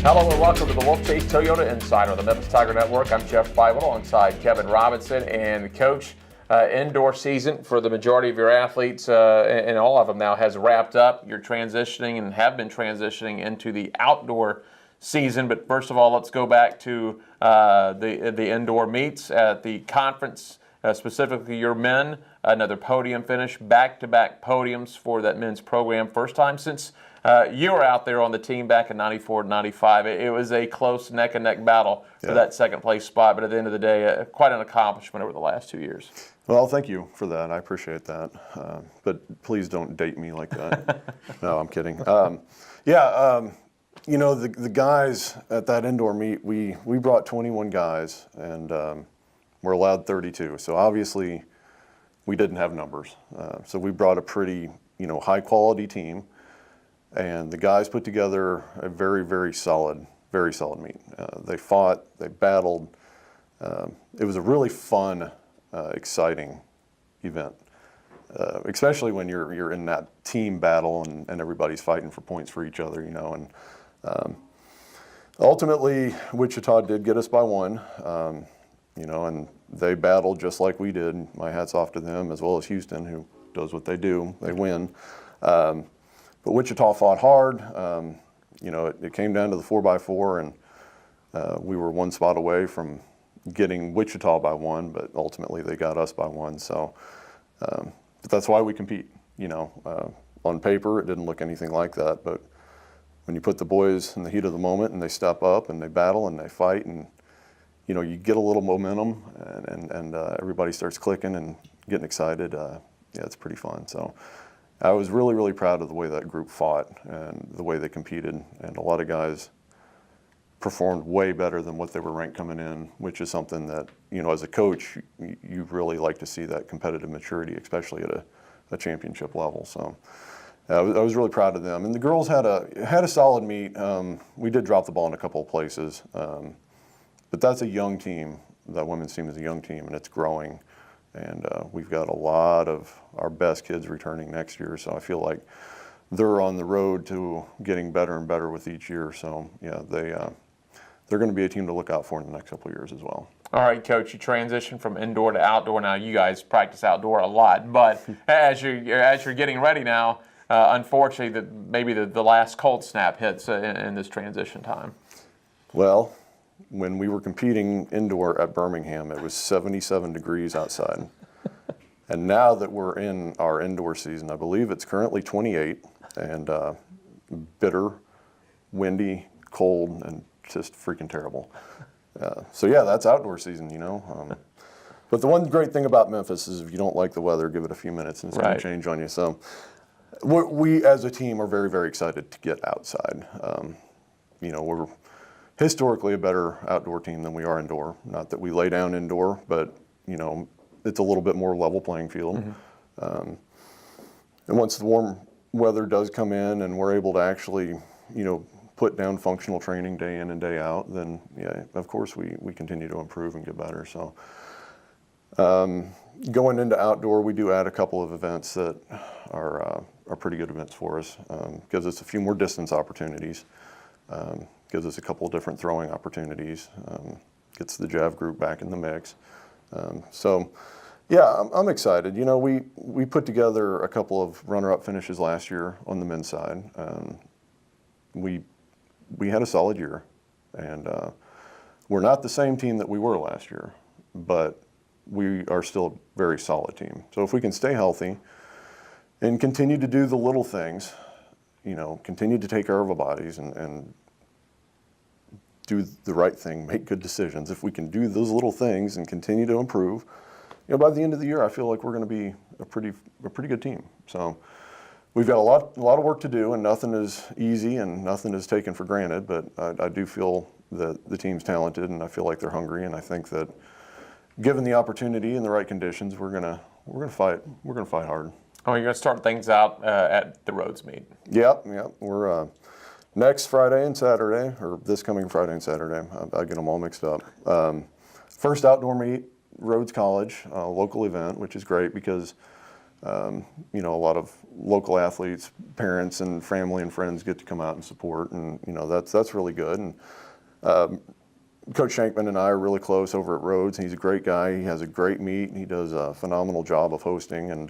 Hello and welcome to the Wolfchase Toyota Insider on the Memphis Tiger Network. I'm Jeff Bible alongside Kevin Robinson. And Coach, indoor season for the majority of your athletes, and all of them now, has wrapped up. You're transitioning and have been transitioning into the outdoor season. But first of all, let's go back to the indoor meets at the conference, specifically your men. Another podium finish, back-to-back podiums for that men's program. First time since you were out there on the team back in '94 '95. It was a close neck-and-neck battle for that second-place spot, but at the end of the day, quite an accomplishment over the last 2 years. Well, thank you for that. I appreciate that. But please don't date me like that. No, I'm kidding. You know, the guys at that indoor meet, we brought 21 guys, and we're allowed 32. So obviously, we didn't have numbers. So we brought a pretty, high-quality team. And the guys put together a very, very solid meet. They fought, they battled. It was a really fun, exciting event, especially when you're in that team battle and everybody's fighting for points for each other, And ultimately, Wichita did get us by one, and they battled just like we did. My hat's off to them, as well as Houston, who does what they do. They win. But Wichita fought hard. It came down to the 4x4, and we were one spot away from getting Wichita by one, but ultimately they got us by one. So but that's why we compete. On paper, it didn't look anything like that, but when you put the boys in the heat of the moment and they step up and they battle and they fight, and you get a little momentum, and everybody starts clicking and getting excited. It's pretty fun. So I was really, really proud of the way that group fought and the way they competed. And a lot of guys performed way better than what they were ranked coming in, which is something that, as a coach, you really like to see that competitive maturity, especially at a championship level. So I was really proud of them. And the girls had a solid meet. We did drop the ball in a couple of places. But that's a young team. That women's team is a young team, and it's growing. And we've got a lot of our best kids returning next year, so I feel like they're on the road to getting better and better with each year. So they're going to be a team to look out for in the next couple of years as well. All right, Coach, you transition from indoor to outdoor. Now, you guys practice outdoor a lot, but as you're getting ready now, unfortunately, maybe the last cold snap hits in this transition time. Well, when we were competing indoor at Birmingham, it was 77 degrees outside. And now that we're in our indoor season, I believe it's currently 28, and bitter, windy, cold, and just freaking terrible. That's outdoor season, But the one great thing about Memphis is if you don't like the weather, give it a few minutes and it's going to change on you. So we as a team are very, very excited to get outside. We're historically a better outdoor team than we are indoor. Not that we lay down indoor, but it's a little bit more level playing field. Mm-hmm. And once the warm weather does come in and we're able to actually put down functional training day in and day out, then of course we continue to improve and get better. So going into outdoor, we do add a couple of events that are pretty good events for us. Gives us a few more distance opportunities. Gives us a couple of different throwing opportunities, gets the JAV group back in the mix. I'm excited. We put together a couple of runner-up finishes last year on the men's side. We had a solid year, and we're not the same team that we were last year, but we are still a very solid team. So if we can stay healthy and continue to do the little things, continue to take care of our bodies and do the right thing, make good decisions. If we can do those little things and continue to improve, by the end of the year, I feel like we're going to be a pretty good team. So we've got a lot of work to do, and nothing is easy and nothing is taken for granted. But I do feel that the team's talented, and I feel like they're hungry, and I think that given the opportunity and the right conditions, we're gonna fight. We're gonna fight hard. Oh, you're gonna start things out at the Rhodes meet. Yep. We're next Friday and Saturday, or this coming Friday and Saturday. I get them all mixed up. First outdoor meet, Rhodes College, local event, which is great because a lot of local athletes, parents, and family and friends get to come out and support, and that's really good. And Coach Shankman and I are really close over at Rhodes. He's a great guy. He has a great meet, and he does a phenomenal job of hosting. And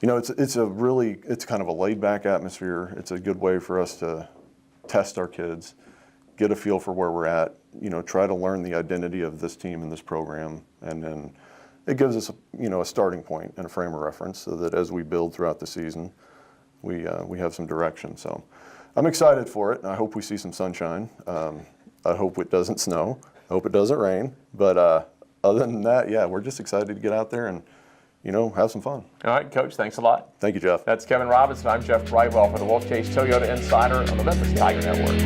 it's kind of a laid-back atmosphere. It's a good way for us to test our kids, get a feel for where we're at, try to learn the identity of this team and this program, and then it gives us a starting point and a frame of reference so that as we build throughout the season, we have some direction. So I'm excited for it, and I hope we see some sunshine. I hope it doesn't snow. I hope it doesn't rain. But other than that, yeah, we're just excited to get out there and have some fun. All right, Coach, thanks a lot. Thank you, Jeff. That's Kevin Robinson. I'm Jeff Brightwell for the Wolfchase Toyota Insider on the Memphis Tiger Network.